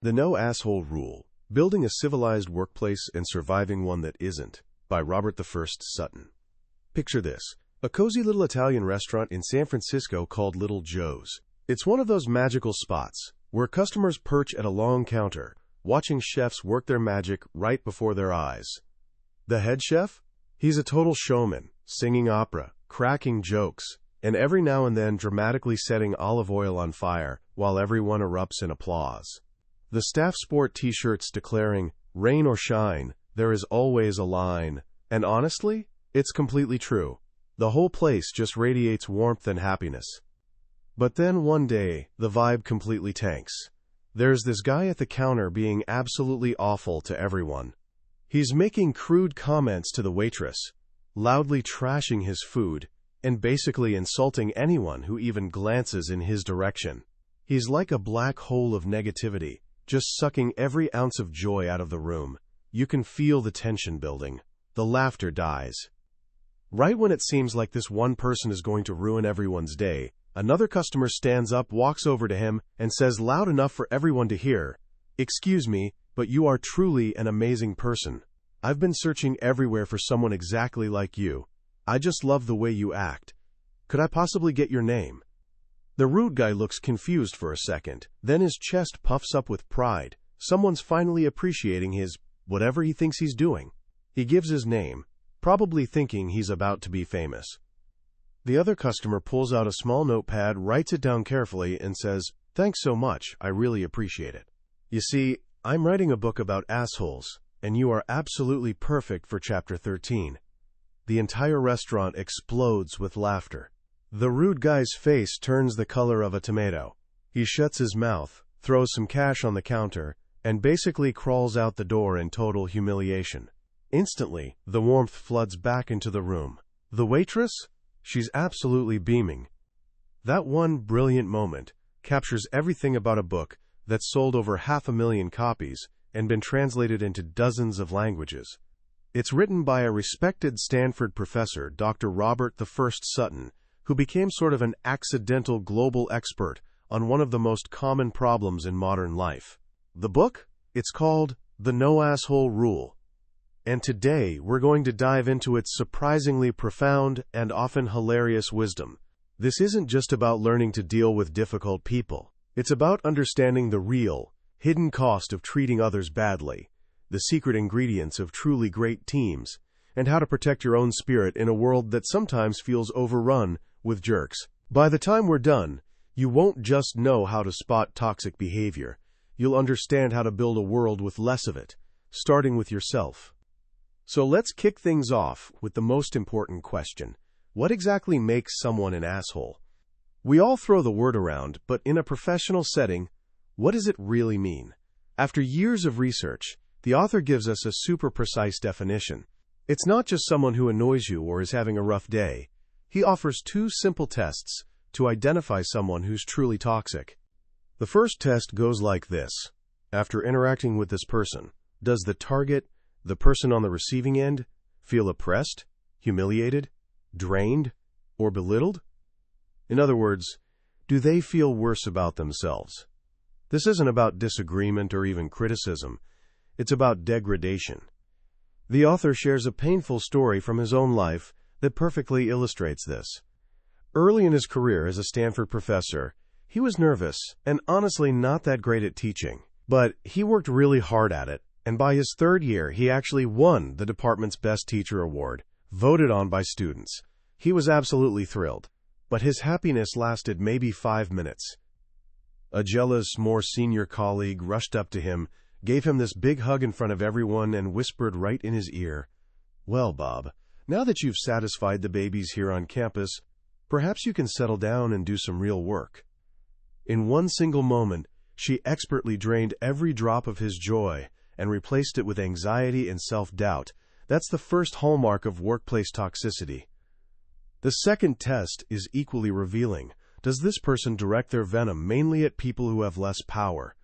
The No Asshole Rule: Building a Civilized Workplace and Surviving One That Isn't, by Robert I. Sutton. Picture this: a cozy little Italian restaurant in San Francisco called Little Joe's. It's one of those magical spots where customers perch at a long counter, watching chefs work their magic right before their eyes. The head chef? He's a total showman, singing opera, cracking jokes, and every now and then dramatically setting olive oil on fire while everyone erupts in applause. The staff sport t-shirts declaring, "Rain or shine, there is always a line." And honestly, it's completely true. The whole place just radiates warmth and happiness. But then one day, the vibe completely tanks. There's this guy at the counter being absolutely awful to everyone. He's making crude comments to the waitress, loudly trashing his food, and basically insulting anyone who even glances in his direction. He's like a black hole of negativity, just sucking every ounce of joy out of the room. You can feel the tension building. The laughter dies. Right when it seems like this one person is going to ruin everyone's day, another customer stands up, walks over to him, and says loud enough for everyone to hear, "Excuse me, but you are truly an amazing person. I've been searching everywhere for someone exactly like you. I just love the way you act. Could I possibly get your name?" The rude guy looks confused for a second, then his chest puffs up with pride. Someone's finally appreciating his whatever he thinks he's doing. He gives his name, probably thinking he's about to be famous. The other customer pulls out a small notepad, writes it down carefully, and says, "Thanks so much, I really appreciate it. You see, I'm writing a book about assholes, and you are absolutely perfect for chapter 13. The entire restaurant explodes with laughter. The rude guy's face turns the color of a tomato. He shuts his mouth, throws some cash on the counter, and basically crawls out the door in total humiliation. Instantly, the warmth floods back into the room. The waitress? She's absolutely beaming. That one brilliant moment captures everything about a book that's sold over 500,000 copies and been translated into dozens of languages. It's written by a respected Stanford professor, Dr. Robert I. Sutton, who became sort of an accidental global expert on one of the most common problems in modern life. The book? It's called The No Asshole Rule. And today, we're going to dive into its surprisingly profound and often hilarious wisdom. This isn't just about learning to deal with difficult people. It's about understanding the real, hidden cost of treating others badly, the secret ingredients of truly great teams, and how to protect your own spirit in a world that sometimes feels overrun with jerks. By the time we're done, you won't just know how to spot toxic behavior. You'll understand how to build a world with less of it, starting with yourself. So let's kick things off with the most important question. What exactly makes someone an asshole? We all throw the word around, but in a professional setting, what does it really mean? After years of research, the author gives us a super precise definition. It's not just someone who annoys you or is having a rough day. He offers 2 simple tests to identify someone who's truly toxic. The first test goes like this. After interacting with this person, does the target, the person on the receiving end, feel oppressed, humiliated, drained, or belittled? In other words, do they feel worse about themselves? This isn't about disagreement or even criticism. It's about degradation. The author shares a painful story from his own life that perfectly illustrates this. Early in his career as a Stanford professor, he was nervous and honestly not that great at teaching. But he worked really hard at it, and by his 3rd year, he actually won the department's Best Teacher Award, voted on by students. He was absolutely thrilled. But his happiness lasted maybe 5 minutes. A jealous, more senior colleague rushed up to him, gave him this big hug in front of everyone, and whispered right in his ear, "Well, Bob, now that you've satisfied the babies here on campus, perhaps you can settle down and do some real work." In one single moment, she expertly drained every drop of his joy and replaced it with anxiety and self-doubt. That's the first hallmark of workplace toxicity. The second test is equally revealing. Does this person direct their venom mainly at people who have less power?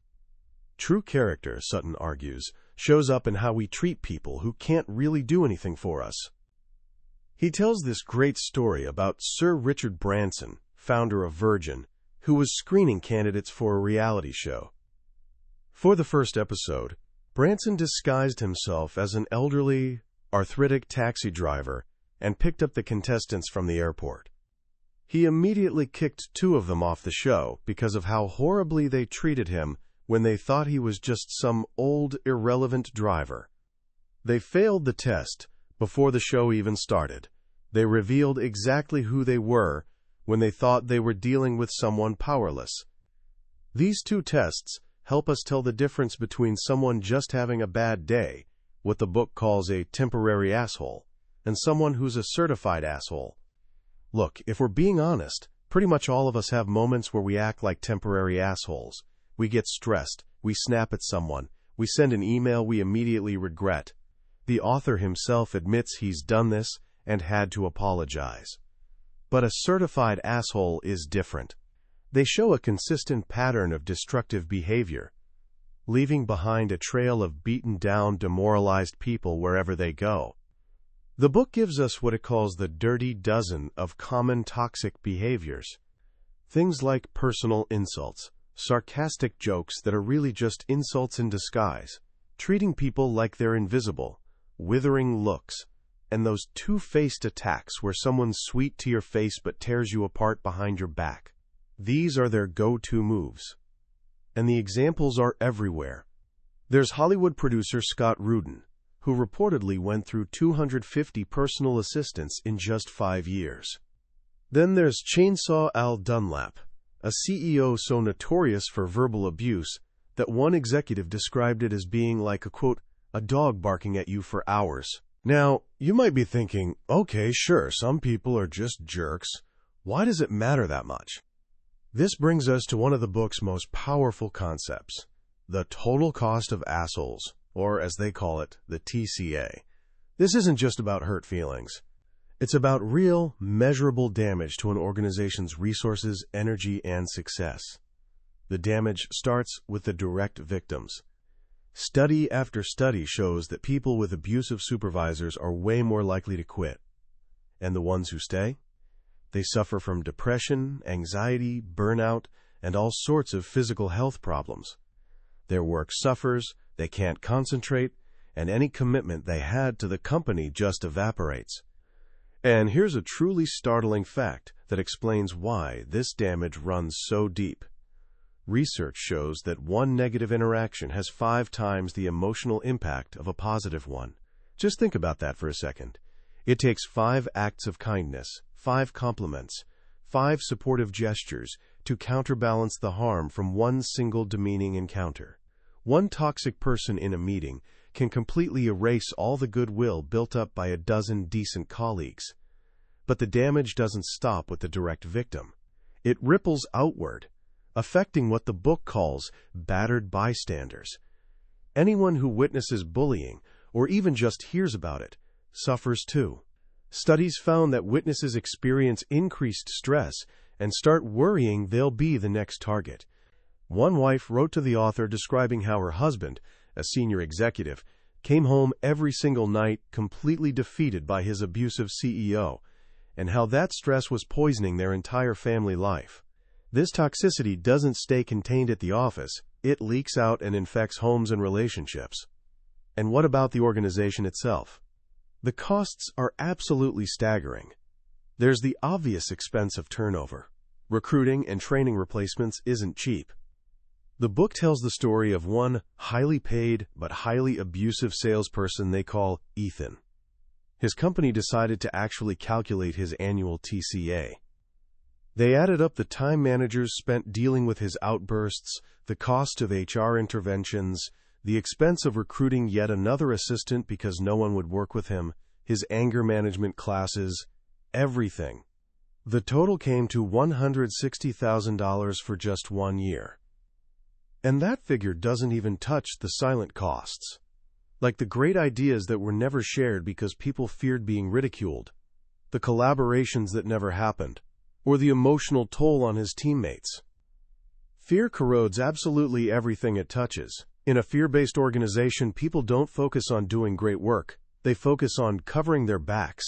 True character, Sutton argues, shows up in how we treat people who can't really do anything for us. He tells this great story about Sir Richard Branson, founder of Virgin, who was screening candidates for a reality show. For the first episode, Branson disguised himself as an elderly, arthritic taxi driver and picked up the contestants from the airport. He immediately kicked 2 of them off the show because of how horribly they treated him when they thought he was just some old, irrelevant driver. They failed the test before the show even started. They revealed exactly who they were when they thought they were dealing with someone powerless. These 2 tests help us tell the difference between someone just having a bad day, what the book calls a temporary asshole, and someone who's a certified asshole. Look, if we're being honest, pretty much all of us have moments where we act like temporary assholes. We get stressed, we snap at someone, we send an email we immediately regret. The author himself admits he's done this and had to apologize. But a certified asshole is different. They show a consistent pattern of destructive behavior, leaving behind a trail of beaten-down, demoralized people wherever they go. The book gives us what it calls the dirty dozen of common toxic behaviors. Things like personal insults, sarcastic jokes that are really just insults in disguise, treating people like they're invisible, withering looks, and those two-faced attacks where someone's sweet to your face but tears you apart behind your back. These are their go-to moves. And the examples are everywhere. There's Hollywood producer Scott Rudin, who reportedly went through 250 personal assistants in just 5 years. Then there's Chainsaw Al Dunlap, a CEO so notorious for verbal abuse that one executive described it as being like a dog barking at you for hours. Now, you might be thinking, okay, sure, some people are just jerks. Why does it matter that much? This brings us to one of the book's most powerful concepts, the total cost of assholes, or as they call it, the TCA. This isn't just about hurt feelings. It's about real, measurable damage to an organization's resources, energy, and success. The damage starts with the direct victims. Study after study shows that people with abusive supervisors are way more likely to quit. And the ones who stay? They suffer from depression, anxiety, burnout, and all sorts of physical health problems. Their work suffers, they can't concentrate, and any commitment they had to the company just evaporates. And here's a truly startling fact that explains why this damage runs so deep. Research shows that one negative interaction has 5 times the emotional impact of a positive one. Just think about that for a second. It takes 5 acts of kindness, 5 compliments, 5 supportive gestures to counterbalance the harm from one single demeaning encounter. One toxic person in a meeting can completely erase all the goodwill built up by a dozen decent colleagues. But the damage doesn't stop with the direct victim. It ripples outward, affecting what the book calls battered bystanders. Anyone who witnesses bullying, or even just hears about it, suffers too. Studies found that witnesses experience increased stress and start worrying they'll be the next target. One wife wrote to the author describing how her husband, a senior executive, came home every single night completely defeated by his abusive CEO, and how that stress was poisoning their entire family life. This toxicity doesn't stay contained at the office, it leaks out and infects homes and relationships. And what about the organization itself? The costs are absolutely staggering. There's the obvious expense of turnover. Recruiting and training replacements isn't cheap. The book tells the story of one highly paid but highly abusive salesperson they call Ethan. His company decided to actually calculate his annual TCA. They added up the time managers spent dealing with his outbursts, the cost of HR interventions, the expense of recruiting yet another assistant because no one would work with him, his anger management classes, everything. The total came to $160,000 for just 1 year. And that figure doesn't even touch the silent costs, like the great ideas that were never shared because people feared being ridiculed, the collaborations that never happened, or the emotional toll on his teammates. Fear corrodes absolutely everything it touches. In a fear-based organization, people don't focus on doing great work. They focus on covering their backs.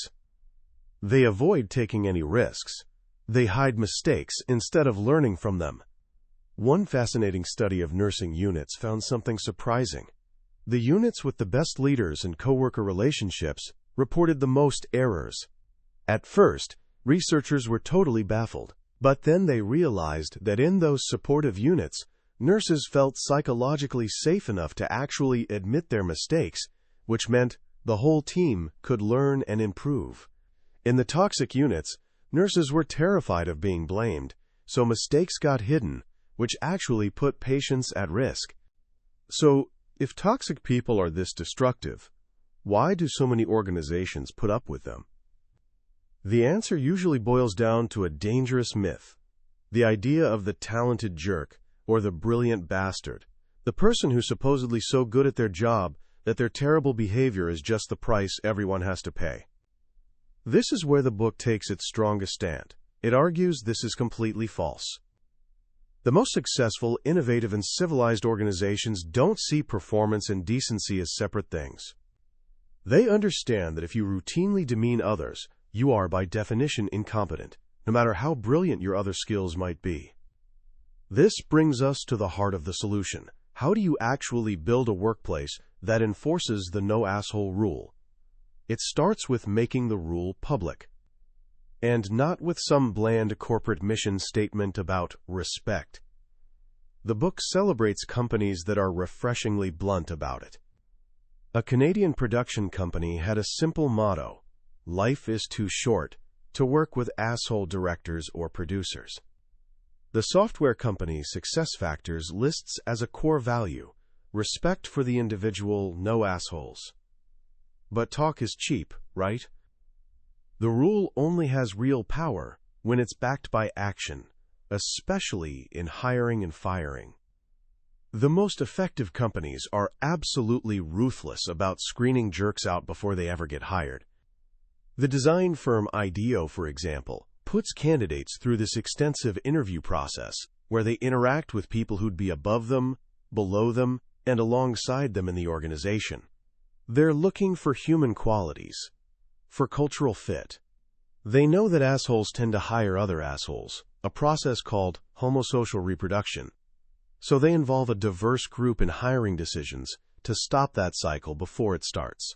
They avoid taking any risks. They hide mistakes instead of learning from them. One fascinating study of nursing units found something surprising. The units with the best leaders and coworker relationships reported the most errors. At first, researchers were totally baffled, but then they realized that in those supportive units, nurses felt psychologically safe enough to actually admit their mistakes, which meant the whole team could learn and improve. In the toxic units, nurses were terrified of being blamed, so mistakes got hidden, which actually put patients at risk. So, if toxic people are this destructive, why do so many organizations put up with them? The answer usually boils down to a dangerous myth. The idea of the talented jerk, or the brilliant bastard. The person who's supposedly so good at their job that their terrible behavior is just the price everyone has to pay. This is where the book takes its strongest stand. It argues this is completely false. The most successful, innovative, and civilized organizations don't see performance and decency as separate things. They understand that if you routinely demean others, you are by definition incompetent, no matter how brilliant your other skills might be. This brings us to the heart of the solution. How do you actually build a workplace that enforces the no asshole rule? It starts with making the rule public. And not with some bland corporate mission statement about respect. The book celebrates companies that are refreshingly blunt about it. A Canadian production company had a simple motto: life is too short to work with asshole directors or producers. The software company SuccessFactors lists as a core value respect for the individual, no assholes. But talk is cheap, right? The rule only has real power when it's backed by action, especially in hiring and firing. The most effective companies are absolutely ruthless about screening jerks out before they ever get hired. The design firm IDEO, for example, puts candidates through this extensive interview process where they interact with people who'd be above them, below them, and alongside them in the organization. They're looking for human qualities, for cultural fit. They know that assholes tend to hire other assholes, a process called homosocial reproduction. So they involve a diverse group in hiring decisions to stop that cycle before it starts.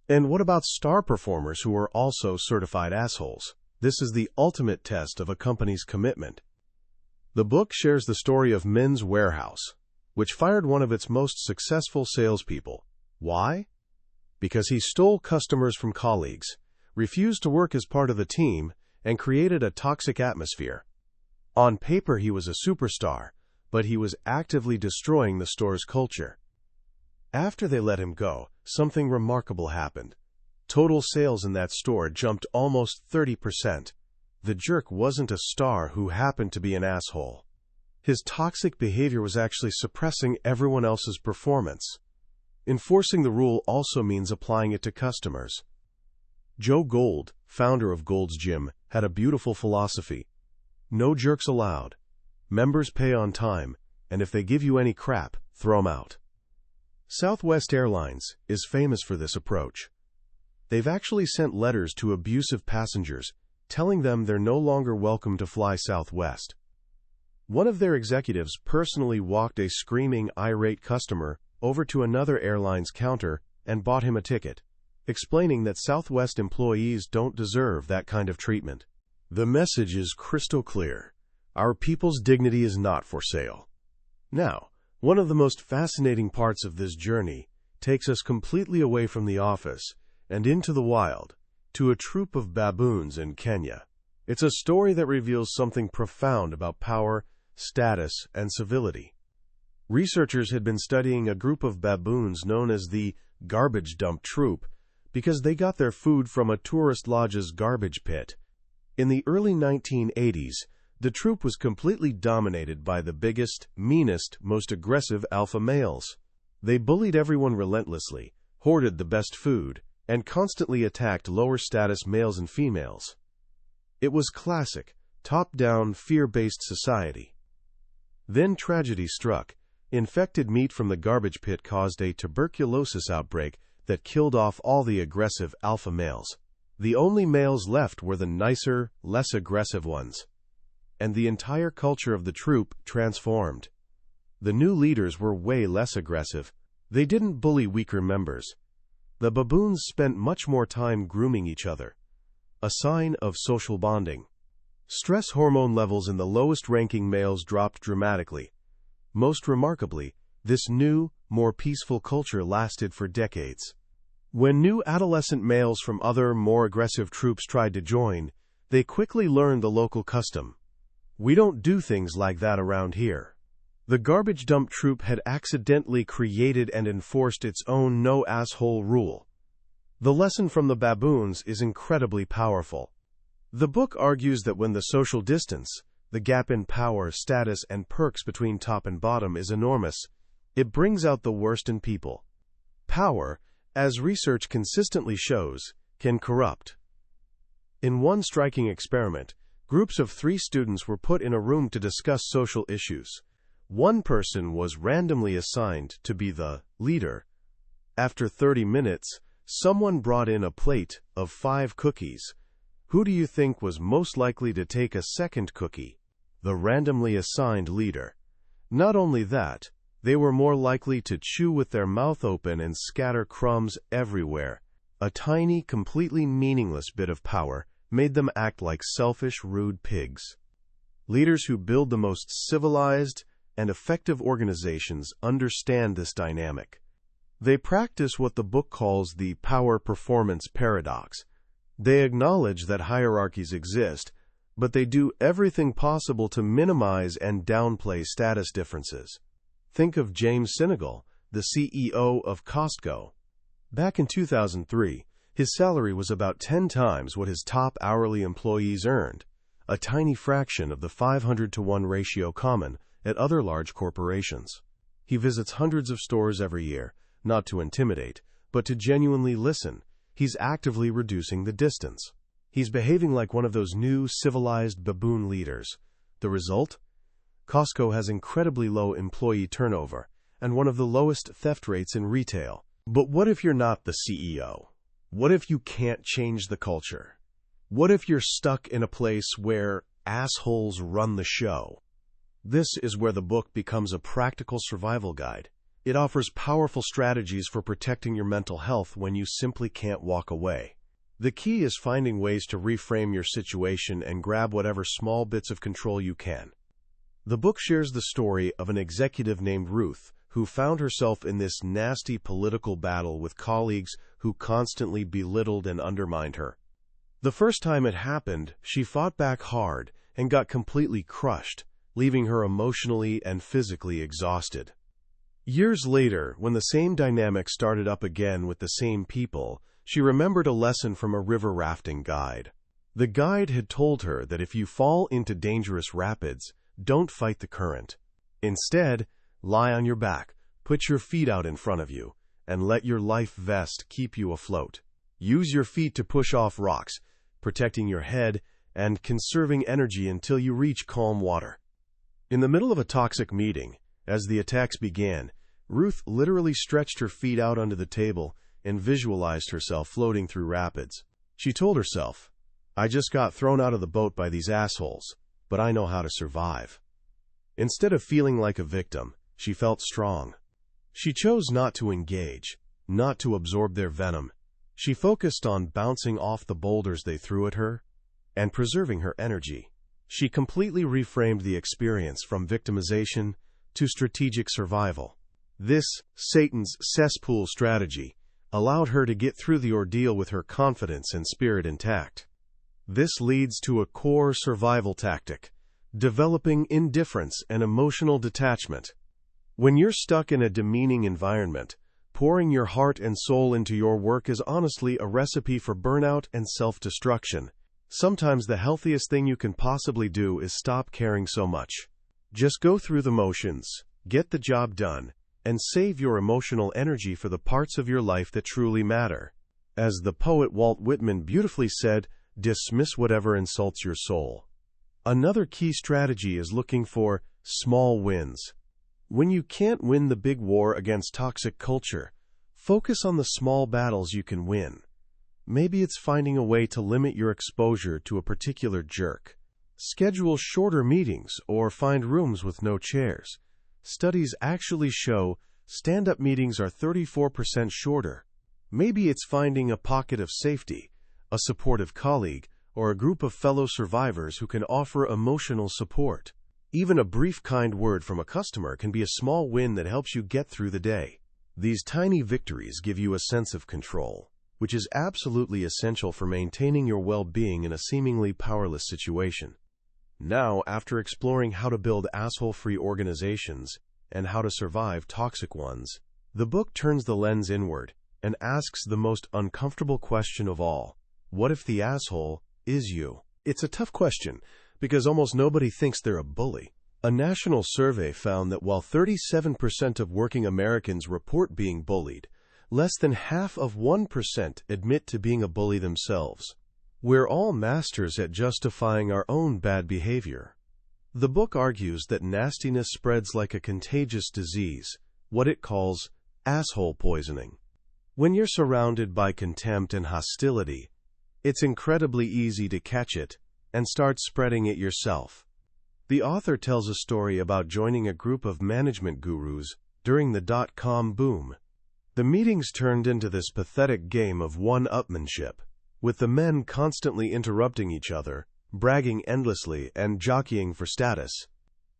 And what about star performers who are also certified assholes? This is the ultimate test of a company's commitment. The book shares the story of Men's Warehouse, which fired one of its most successful salespeople. Why? Because he stole customers from colleagues, refused to work as part of the team, and created a toxic atmosphere. On paper, he was a superstar, but he was actively destroying the store's culture. After they let him go, something remarkable happened. Total sales in that store jumped almost 30%. The jerk wasn't a star who happened to be an asshole. His toxic behavior was actually suppressing everyone else's performance. Enforcing the rule also means applying it to customers. Joe Gold, founder of Gold's Gym, had a beautiful philosophy. No jerks allowed. Members pay on time, and if they give you any crap, throw 'em out. Southwest Airlines is famous for this approach. They've actually sent letters to abusive passengers, telling them they're no longer welcome to fly Southwest. One of their executives personally walked a screaming, irate customer over to another airline's counter and bought him a ticket, explaining that Southwest employees don't deserve that kind of treatment. The message is crystal clear. Our people's dignity is not for sale. Now, one of the most fascinating parts of this journey takes us completely away from the office and into the wild, to a troop of baboons in Kenya. It's a story that reveals something profound about power, status, and civility. Researchers had been studying a group of baboons known as the garbage dump troop because they got their food from a tourist lodge's garbage pit. In the early 1980s, the troop was completely dominated by the biggest, meanest, most aggressive alpha males. They bullied everyone relentlessly, hoarded the best food, and constantly attacked lower-status males and females. It was classic, top-down, fear-based society. Then tragedy struck. Infected meat from the garbage pit caused a tuberculosis outbreak that killed off all the aggressive alpha males. The only males left were the nicer, less aggressive ones. and the entire culture of the troop transformed. The new leaders were way less aggressive. They didn't bully weaker members. The baboons spent much more time grooming each other, a sign of social bonding. Stress hormone levels in the lowest-ranking males dropped dramatically. Most remarkably, this new, more peaceful culture lasted for decades. When new adolescent males from other, more aggressive troops tried to join, they quickly learned the local custom. We don't do things like that around here. The garbage dump troop had accidentally created and enforced its own no-asshole rule. The lesson from the baboons is incredibly powerful. The book argues that when the social distance, the gap in power, status, and perks between top and bottom is enormous, it brings out the worst in people. Power, as research consistently shows, can corrupt. In one striking experiment, groups of 3 students were put in a room to discuss social issues. One person was randomly assigned to be the leader. After 30 minutes, someone brought in a plate of 5 cookies. Who do you think was most likely to take a second cookie? The randomly assigned leader. Not only that, they were more likely to chew with their mouth open and scatter crumbs everywhere. A tiny, completely meaningless bit of power made them act like selfish, rude pigs. Leaders who build the most civilized and effective organizations understand this dynamic. They practice what the book calls the power-performance paradox. They acknowledge that hierarchies exist, but they do everything possible to minimize and downplay status differences. Think of James Sinegal, the CEO of Costco. Back in 2003, his salary was about 10 times what his top hourly employees earned, a tiny fraction of the 500-to-1 ratio common at other large corporations. He visits hundreds of stores every year, not to intimidate, but to genuinely listen. He's actively reducing the distance. He's behaving like one of those new, civilized baboon leaders. The result? Costco has incredibly low employee turnover and one of the lowest theft rates in retail. But what if you're not the CEO? What if you can't change the culture? What if you're stuck in a place where assholes run the show? This is where the book becomes a practical survival guide. It offers powerful strategies for protecting your mental health when you simply can't walk away. The key is finding ways to reframe your situation and grab whatever small bits of control you can. The book shares the story of an executive named Ruth who found herself in this nasty political battle with colleagues who constantly belittled and undermined her. The first time it happened, she fought back hard and got completely crushed, leaving her emotionally and physically exhausted. Years later, when the same dynamic started up again with the same people, she remembered a lesson from a river rafting guide. The guide had told her that if you fall into dangerous rapids, don't fight the current. Instead, lie on your back, put your feet out in front of you, and let your life vest keep you afloat. Use your feet to push off rocks, protecting your head and conserving energy until you reach calm water. In the middle of a toxic meeting, as the attacks began, Ruth literally stretched her feet out onto the table and visualized herself floating through rapids. She told herself, "I just got thrown out of the boat by these assholes, but I know how to survive." Instead of feeling like a victim, she felt strong. She chose not to engage, not to absorb their venom. She focused on bouncing off the boulders they threw at her and preserving her energy. She completely reframed the experience from victimization to strategic survival. This Satan's cesspool strategy allowed her to get through the ordeal with her confidence and spirit intact. This leads to a core survival tactic: developing indifference and emotional detachment. When you're stuck in a demeaning environment, pouring your heart and soul into your work is honestly a recipe for burnout and self-destruction. Sometimes the healthiest thing you can possibly do is stop caring so much. Just go through the motions, get the job done, and save your emotional energy for the parts of your life that truly matter. As the poet Walt Whitman beautifully said, dismiss whatever insults your soul. Another key strategy is looking for small wins. When you can't win the big war against toxic culture, focus on the small battles you can win. Maybe it's finding a way to limit your exposure to a particular jerk, Schedule shorter meetings or find rooms with no chairs. Studies actually show stand-up meetings are 34% shorter. Maybe it's finding a pocket of safety, a supportive colleague, or a group of fellow survivors who can offer emotional support. Even a brief kind word from a customer can be a small win that helps you get through the day. These tiny victories give you a sense of control, which is absolutely essential for maintaining your well-being in a seemingly powerless situation. Now, after exploring how to build asshole-free organizations and how to survive toxic ones, the book turns the lens inward and asks the most uncomfortable question of all. What if the asshole is you? It's a tough question because almost nobody thinks they're a bully. A national survey found that while 37% of working Americans report being bullied, less than half of 1% admit to being a bully themselves. We're all masters at justifying our own bad behavior. The book argues that nastiness spreads like a contagious disease, what it calls asshole poisoning. When you're surrounded by contempt and hostility, it's incredibly easy to catch it and start spreading it yourself. The author tells a story about joining a group of management gurus during the dot-com boom. The meetings turned into this pathetic game of one-upmanship, with the men constantly interrupting each other, bragging endlessly, and jockeying for status.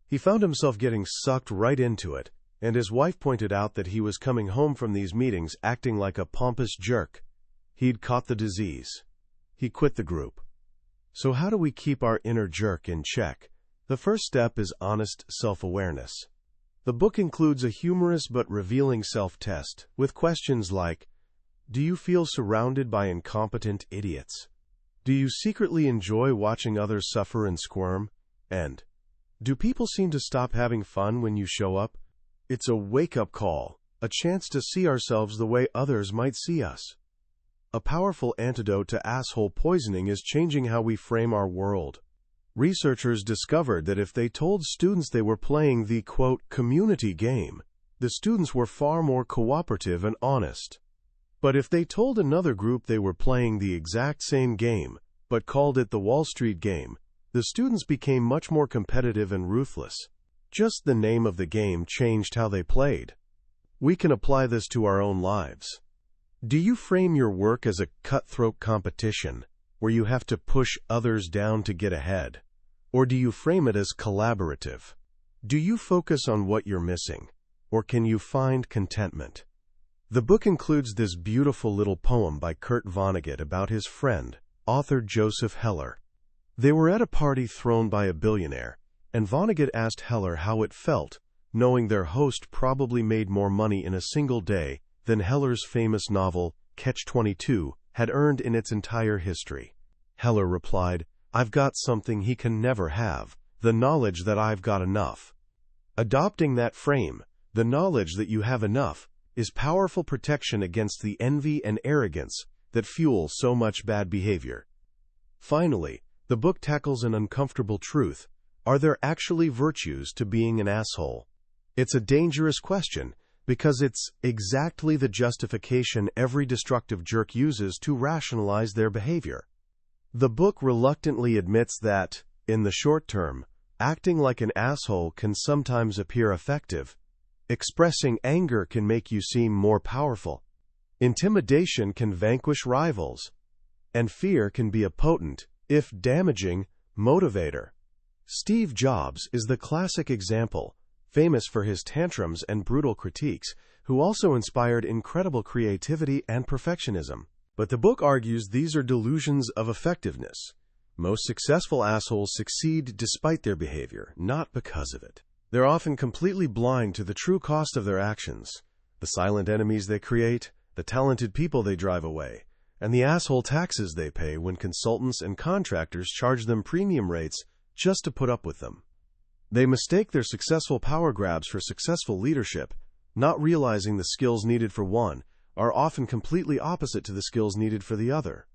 He found himself getting sucked right into it, and his wife pointed out that he was coming home from these meetings acting like a pompous jerk. He'd caught the disease. He quit the group. So how do we keep our inner jerk in check? The first step is honest self-awareness. The book includes a humorous but revealing self-test with questions like, do you feel surrounded by incompetent idiots? Do you secretly enjoy watching others suffer and squirm? And, do people seem to stop having fun when you show up? It's a wake-up call, a chance to see ourselves the way others might see us. A powerful antidote to asshole poisoning is changing how we frame our world. Researchers discovered that if they told students they were playing the, quote, community game, the students were far more cooperative and honest. But if they told another group they were playing the exact same game, but called it the Wall Street game, the students became much more competitive and ruthless. Just the name of the game changed how they played. We can apply this to our own lives. Do you frame your work as a cutthroat competition, where you have to push others down to get ahead? Or do you frame it as collaborative? Do you focus on what you're missing, or can you find contentment? The book includes this beautiful little poem by Kurt Vonnegut about his friend, author Joseph Heller. They were at a party thrown by a billionaire, and Vonnegut asked Heller how it felt, knowing their host probably made more money in a single day than Heller's famous novel, Catch-22, had earned in its entire history. Heller replied, I've got something he can never have, the knowledge that I've got enough. Adopting that frame, the knowledge that you have enough, is powerful protection against the envy and arrogance that fuel so much bad behavior. Finally, the book tackles an uncomfortable truth. Are there actually virtues to being an asshole? It's a dangerous question because it's exactly the justification every destructive jerk uses to rationalize their behavior. The book reluctantly admits that, in the short term, acting like an asshole can sometimes appear effective. Expressing anger can make you seem more powerful. Intimidation can vanquish rivals. And fear can be a potent, if damaging, motivator. Steve Jobs is the classic example, famous for his tantrums and brutal critiques, who also inspired incredible creativity and perfectionism. But the book argues these are delusions of effectiveness. Most successful assholes succeed despite their behavior, not because of it. They're often completely blind to the true cost of their actions, the silent enemies they create, the talented people they drive away, and the asshole taxes they pay when consultants and contractors charge them premium rates just to put up with them. They mistake their successful power grabs for successful leadership, not realizing the skills needed for one are often completely opposite to the skills needed for the other.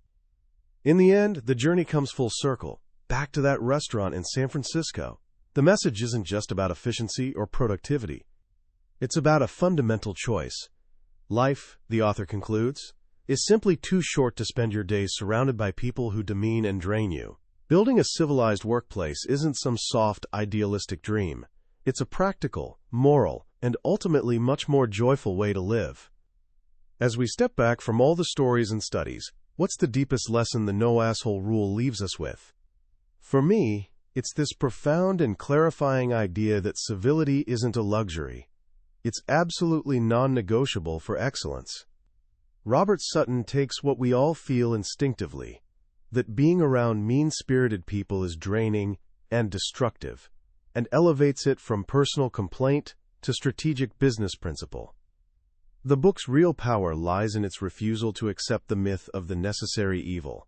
In the end, the journey comes full circle, back to that restaurant in San Francisco. The message isn't just about efficiency or productivity. It's about a fundamental choice. Life, the author concludes, is simply too short to spend your days surrounded by people who demean and drain you. Building a civilized workplace isn't some soft, idealistic dream. It's a practical, moral, and ultimately much more joyful way to live. As we step back from all the stories and studies, what's the deepest lesson the no-asshole rule leaves us with? For me, it's this profound and clarifying idea that civility isn't a luxury. It's absolutely non-negotiable for excellence. Robert Sutton takes what we all feel instinctively, that being around mean-spirited people is draining and destructive, and elevates it from personal complaint to strategic business principle. The book's real power lies in its refusal to accept the myth of the necessary evil.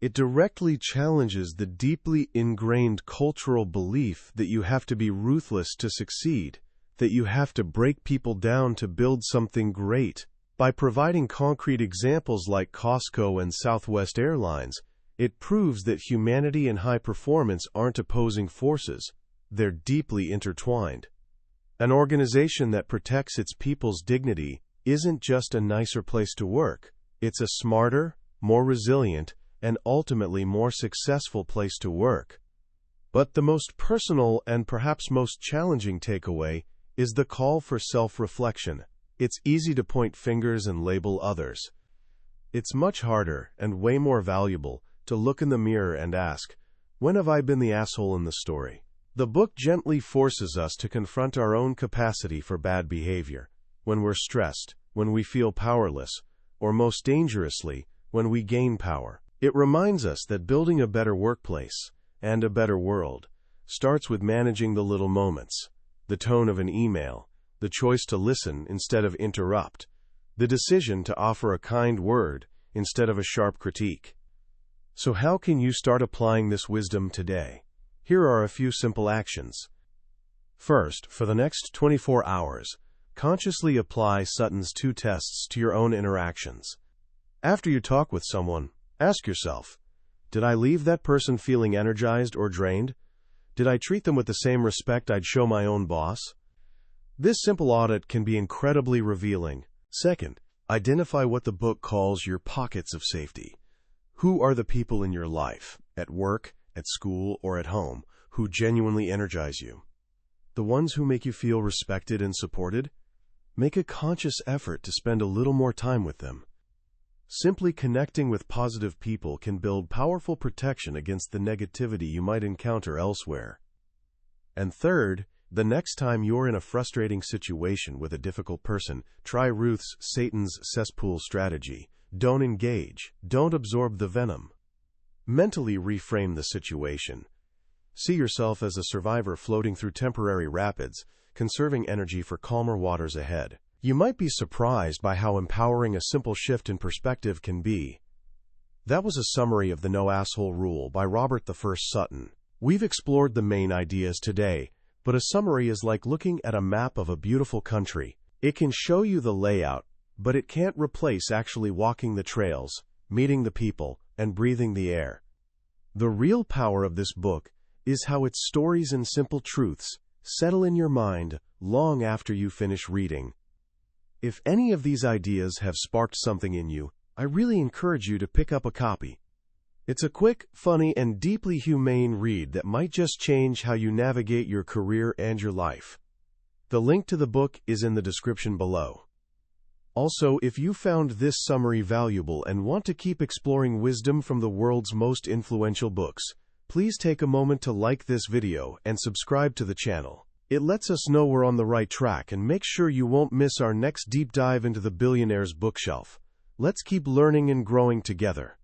It directly challenges the deeply ingrained cultural belief that you have to be ruthless to succeed, that you have to break people down to build something great. By providing concrete examples like Costco and Southwest Airlines, it proves that humanity and high performance aren't opposing forces. They're deeply intertwined. An organization that protects its people's dignity isn't just a nicer place to work. It's a smarter, more resilient, and ultimately more successful place to work. But the most personal and perhaps most challenging takeaway is the call for self-reflection. It's easy to point fingers and label others. It's much harder and way more valuable to look in the mirror and ask, when have I been the asshole in the story? The book gently forces us to confront our own capacity for bad behavior, when we're stressed, when we feel powerless, or most dangerously, when we gain power. It reminds us that building a better workplace and a better world starts with managing the little moments, the tone of an email, the choice to listen instead of interrupt, the decision to offer a kind word instead of a sharp critique. So how can you start applying this wisdom today? Here are a few simple actions. First, for the next 24 hours, consciously apply Sutton's 2 tests to your own interactions. After you talk with someone, ask yourself, did I leave that person feeling energized or drained? Did I treat them with the same respect I'd show my own boss? This simple audit can be incredibly revealing. Second, identify what the book calls your pockets of safety. Who are the people in your life, at work, at school, or at home, who genuinely energize you? The ones who make you feel respected and supported? Make a conscious effort to spend a little more time with them. Simply connecting with positive people can build powerful protection against the negativity you might encounter elsewhere. And third, the next time you're in a frustrating situation with a difficult person, try Ruth's Satan's cesspool strategy. Don't engage. Don't absorb the venom. Mentally reframe the situation. See yourself as a survivor floating through temporary rapids, conserving energy for calmer waters ahead. You might be surprised by how empowering a simple shift in perspective can be. That was a summary of the No Asshole Rule by Robert I Sutton. We've explored the main ideas today, but a summary is like looking at a map of a beautiful country. It can show you the layout, but it can't replace actually walking the trails, meeting the people, and breathing the air. The real power of this book is how its stories and simple truths settle in your mind long after you finish reading. If any of these ideas have sparked something in you, I really encourage you to pick up a copy. It's a quick, funny, and deeply humane read that might just change how you navigate your career and your life. The link to the book is in the description below. Also, if you found this summary valuable and want to keep exploring wisdom from the world's most influential books, please take a moment to like this video and subscribe to the channel. It lets us know we're on the right track and make sure you won't miss our next deep dive into the billionaire's bookshelf. Let's keep learning and growing together.